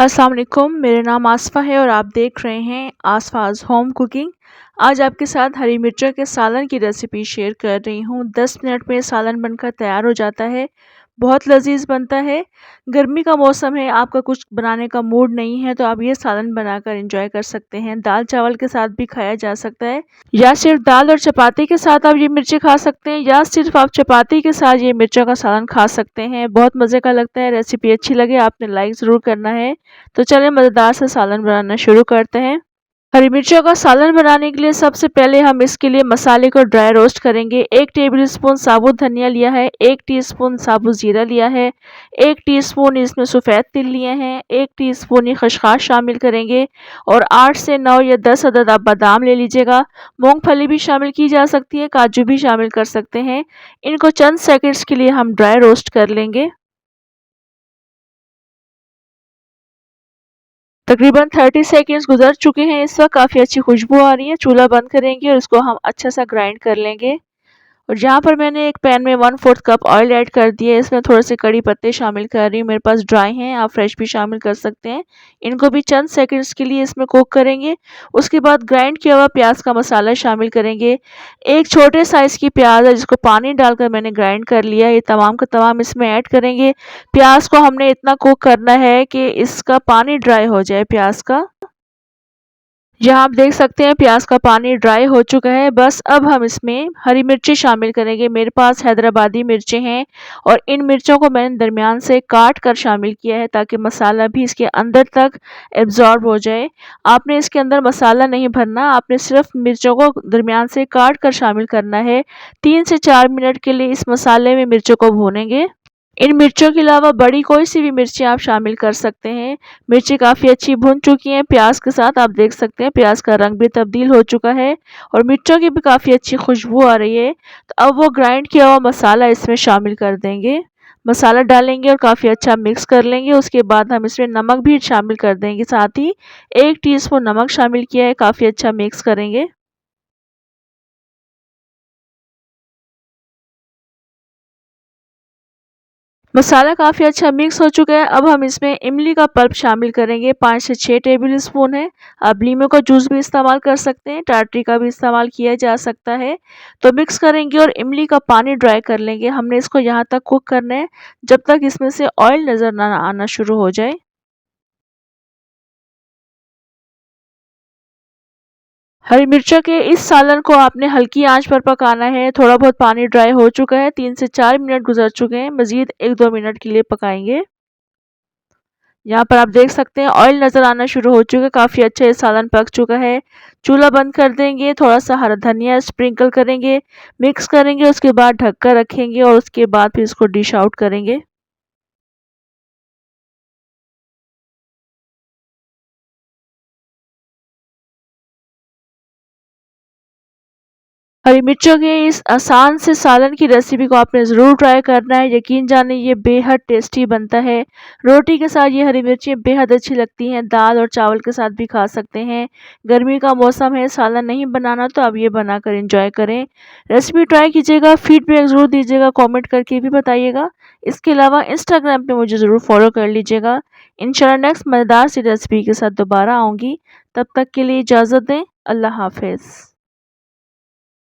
अस्सलाम वालेकुम, मेरा नाम आसफ़ा है और आप देख रहे हैं आसफ़ाज़ होम कुकिंग। आज आपके साथ हरी मिर्चों के सालन की रेसिपी शेयर कर रही हूँ। 10 मिनट में सालन बनकर तैयार हो जाता है। बहुत लज़ीज़ बनता है। गर्मी का मौसम है, आपका कुछ बनाने का मूड नहीं है तो आप ये सालन बनाकर एंजॉय कर सकते हैं। दाल चावल के साथ भी खाया जा सकता है या सिर्फ दाल और चपाती के साथ आप ये मिर्ची खा सकते हैं या सिर्फ आप चपाती के साथ ये मिर्चों का सालन खा सकते हैं। बहुत मज़े का लगता है। रेसिपी अच्छी लगे आपने लाइक ज़रूर करना है। तो चलें मज़ेदार से सालन बनाना शुरू करते हैं। हरी मिर्चों का सालन बनाने के लिए सबसे पहले हम इसके लिए मसाले को ड्राई रोस्ट करेंगे। 1 टेबलस्पून साबुत धनिया लिया है, 1 टीस्पून साबुत जीरा लिया है, 1 टीस्पून इसमें सफ़ेद तिल लिए हैं, 1 टीस्पून ये खसखस शामिल करेंगे और 8 से 9 या 10 अदद आप बादाम ले लीजिएगा। मूंगफली भी शामिल की जा सकती है, काजू भी शामिल कर सकते हैं। इनको चंद सेकंड्स के लिए हम ड्राई रोस्ट कर लेंगे। तकरीबन 30 सेकंड्स गुजर चुके हैं। इस वक्त काफ़ी अच्छी खुशबू आ रही है। चूल्हा बंद करेंगे और इसको हम अच्छा सा ग्राइंड कर लेंगे। और यहाँ पर मैंने एक पैन में 1/4 कप ऑयल ऐड कर दिया है। इसमें थोड़े से कड़ी पत्ते शामिल कर रही हूँ। मेरे पास ड्राई हैं, आप फ्रेश भी शामिल कर सकते हैं। इनको भी चंद सेकंड्स के लिए इसमें कुक करेंगे। उसके बाद ग्राइंड किया हुआ प्याज का मसाला शामिल करेंगे। एक छोटे साइज़ की प्याज है जिसको पानी डालकर मैंने ग्राइंड कर लिया। ये तमाम का तमाम इसमें ऐड करेंगे। प्याज को हमने इतना कुक करना है कि इसका पानी ड्राई हो जाए प्याज का। यहाँ आप देख सकते हैं प्याज का पानी ड्राई हो चुका है। बस अब हम इसमें हरी मिर्ची शामिल करेंगे। मेरे पास हैदराबादी मिर्चें हैं और इन मिर्चों को मैंने दरमियान से काट कर शामिल किया है ताकि मसाला भी इसके अंदर तक एब्जॉर्ब हो जाए। आपने इसके अंदर मसाला नहीं भरना, आपने सिर्फ मिर्चों को दरमियान से काट कर शामिल करना है। 3 से 4 मिनट के लिए इस मसाले में मिर्चों को भूनेंगे। इन मिर्चों के अलावा बड़ी कोई सी भी मिर्ची आप शामिल कर सकते हैं। मिर्ची काफ़ी अच्छी भुन चुकी हैं प्याज के साथ। आप देख सकते हैं प्याज का रंग भी तब्दील हो चुका है और मिर्चों की भी काफ़ी अच्छी खुशबू आ रही है। तो अब वो ग्राइंड किया हुआ मसाला इसमें शामिल कर देंगे। मसाला डालेंगे और काफ़ी अच्छा मिक्स कर लेंगे। उसके बाद हम इसमें नमक भी शामिल कर देंगे। साथ ही 1 टीस्पून नमक शामिल किया है। काफ़ी अच्छा मिक्स करेंगे। मसाला काफ़ी अच्छा मिक्स हो चुका है। अब हम इसमें इमली का पल्प शामिल करेंगे। 5 से 6 टेबल स्पून है। आप लीमू का जूस भी इस्तेमाल कर सकते हैं, टाटरी का भी इस्तेमाल किया जा सकता है। तो मिक्स करेंगे और इमली का पानी ड्राई कर लेंगे। हमने इसको यहाँ तक कुक करना है जब तक इसमें से ऑयल नज़र ना आना शुरू हो जाए। हरी मिर्चों के इस सालन को आपने हल्की आंच पर पकाना है। थोड़ा बहुत पानी ड्राई हो चुका है। 3 से 4 मिनट गुजर चुके हैं। मज़ीद 1-2 मिनट के लिए पकाएंगे। यहाँ पर आप देख सकते हैं ऑयल नज़र आना शुरू हो चुका है। काफ़ी अच्छा ये सालन पक चुका है। चूल्हा बंद कर देंगे। थोड़ा सा हरा धनिया स्प्रिंकल करेंगे, मिक्स करेंगे, उसके बाद ढककर रखेंगे और उसके बाद फिर इसको डिश आउट करेंगे। हरी मिर्चों के इस आसान से सालन की रेसिपी को आपने ज़रूर ट्राई करना है। यकीन जानिए ये बेहद टेस्टी बनता है। रोटी के साथ ये हरी मिर्चें बेहद अच्छी लगती हैं। दाल और चावल के साथ भी खा सकते हैं। गर्मी का मौसम है, सालन नहीं बनाना तो आप ये बनाकर एंजॉय करें। रेसिपी ट्राई कीजिएगा, फीडबैक ज़रूर दीजिएगा, कमेंट करके भी बताइएगा। इसके अलावा इंस्टाग्राम पे मुझे ज़रूर फॉलो कर लीजिएगा। इंशाल्लाह नेक्स्ट मज़ेदार सी रेसिपी के साथ दोबारा आऊँगी। तब तक के लिए इजाज़त दें। अल्लाह हाफ़िज़।